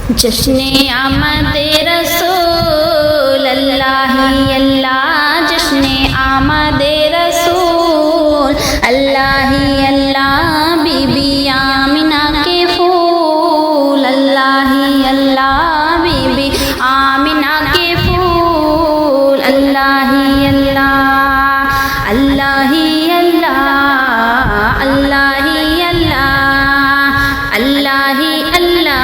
جشن آمد رسول اللہ ہی اللہ، جشن آمد رسول اللہ ہی اللہ، بی بی آمنہ کے پھول اللہ ہی اللہ، بی بی آمنہ کے پھول اللہ ہی اللہ، اللہ ہی اللہ، اللہ ہی اللہ، اللہ ہی اللہ،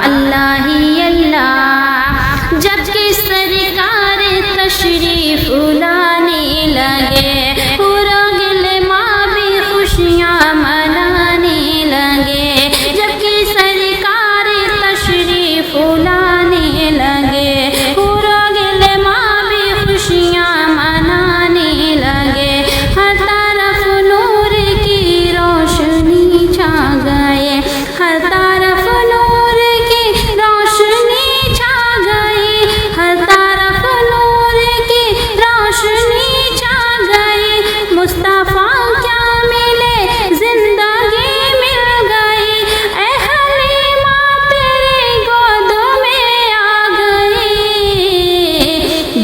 اللہ ہی اللہ۔ جب کہ سرکار تشریف لانے لگے، پورا گلما بھی خوشیاں منانے لگے۔ جب کہ سرکار تشریف لانے لگے، پورا گلما بھی خوشیاں منانے لگے۔ ہر طرف نور کی روشنی چھا گئے، ہر طرف نور کی روشنی چھا گئی، ہر طرف نور کی روشنی چھا گئی۔ مصطفیٰ کیا ملے، زندگی مل گئی، اے حلیمہ تیری گود میں آ گئی۔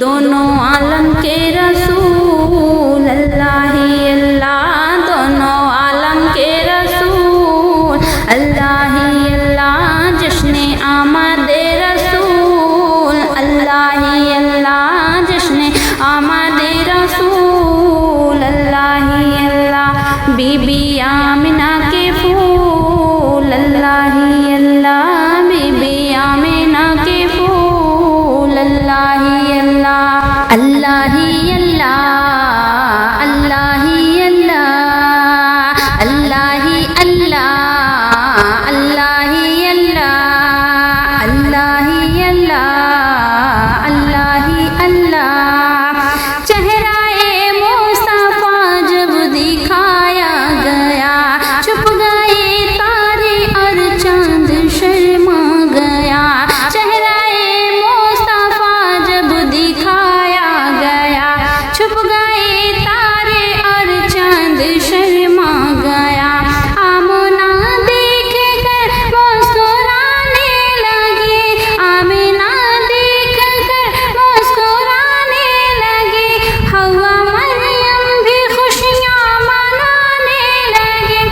دونوں عالم کے رسول اللہ ہی اللہ، دونوں عالم کے رسول اللہ ہی اللہ، جشن آمد رسول اللہ ہی اللہ، جشن آمد رسول اللہ ہی اللہ، بی بی آمنہ کے پھول اللہ ہی اللہ، بی بی آمنہ کے پھول اللہ ہی اللہ، اللہ ہی اللہ، اللہ ہی اللہ، اللہ ہی اللہ، اللہ ہی اللہ، اللہ ہی اللہ، اللہ ہی اللہ۔ چہرہ مصطفیٰ جب دکھایا گیا، چھپ گئے تارے اور چاند شرما گیا۔ چہرہ مصطفیٰ جب دکھایا گیا، چھپ گئے تارے اور چاند شرما گیا۔ آمنہ دیکھ کر مسکرانے لگی، آمنہ دیکھ کر مسکرانے لگی۔ حوا مریم بھی خوشیاں منانے لگی،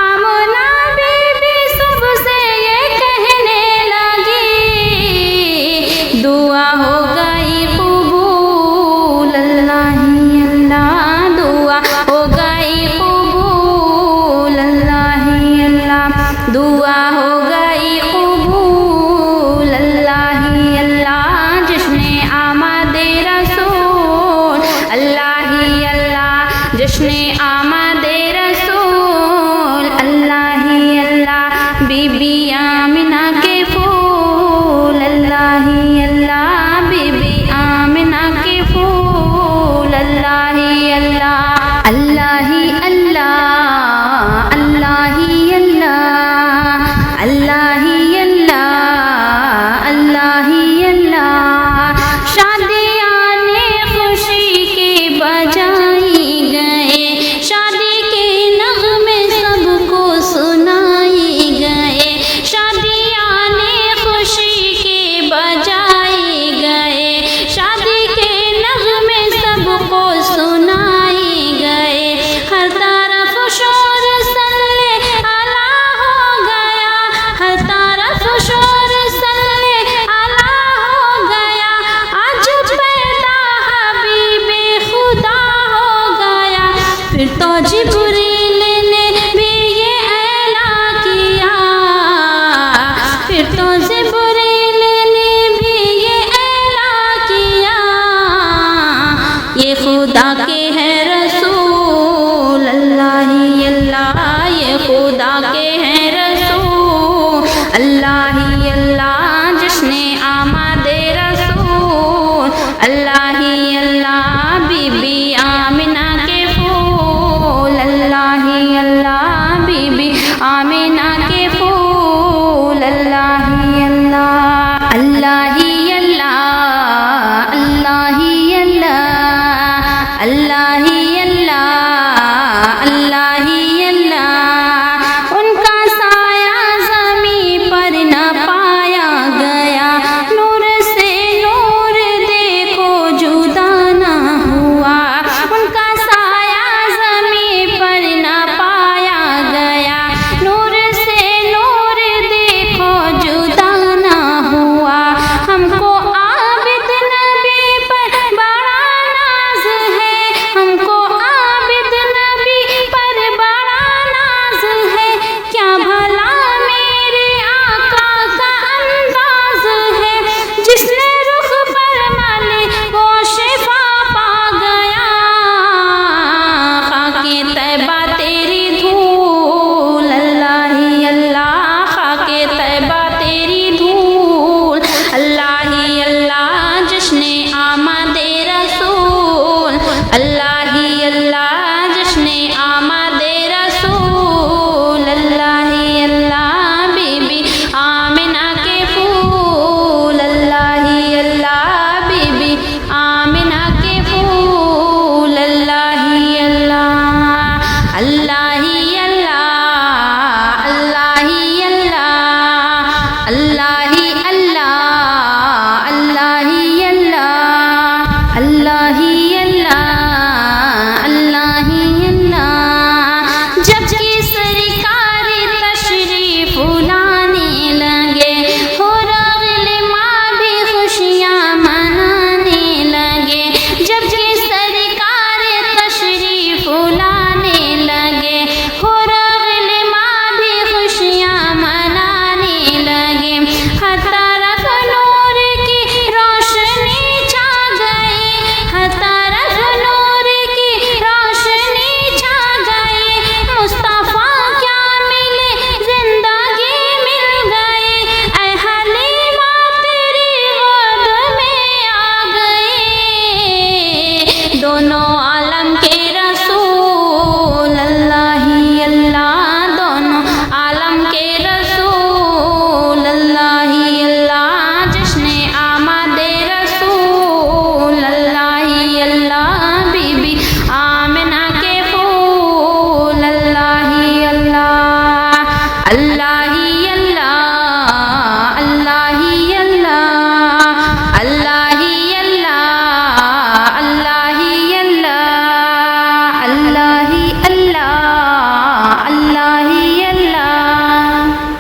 آمنہ بی بی سب سے یہ کہنے لگی، دعا ہو گئی قبول اللہ ہی اللہ، دعا ہو گئی قبول اللہ ہی اللہ، دعا ہو گئی قبول اللہ ہی اللہ، جشن آمد رسول اللہ ہی اللہ، جشن آمد رسول اللہ ہی اللہ، بی بی آمنہ کے پھول اللہ ہی اللہ، بی بی آمنہ کے پھول اللہ ہی اللہ، اللہ ہی اللہ، اللہ ہی اللہ، اللہ ہی اللہ، اللہ ہی اللہ۔ شادیاں خوشی کے بجائی گئے، شادی کے نغمے سب کو سنائی گئے، شادیاں خوشی کے بجائی گئے، شادی کے نغمے سب کو سنائی گئے۔ ہر طرف شور صلی اللہ ہو گیا، ہر طرف شور صلی اللہ ہو گیا۔ آج پیدا حبیب خدا ہو گیا، پھر تو جبریل نے بھی یہ اعلان کیا، پھر تو جبریل نے بھی یہ اعلان کیا، یہ خدا کے ہیں رسول اللہ ہی اللہ، یہ خدا کے ہیں رسول اللہ ہی اللہ، جشن آمد رسول اللہ ہی اللہ، بی بی آمنہ کے پھول اللہ ہی اللہ، بی بی آمنہ کے پھول اللہ ہی اللہ، اللہ ہی اللہ، اللہ ہی اللہ، اللہ ہی اللہ، اللہ ہی اللہ۔ ان کا سایہ زمین پر نہ پائے اللہ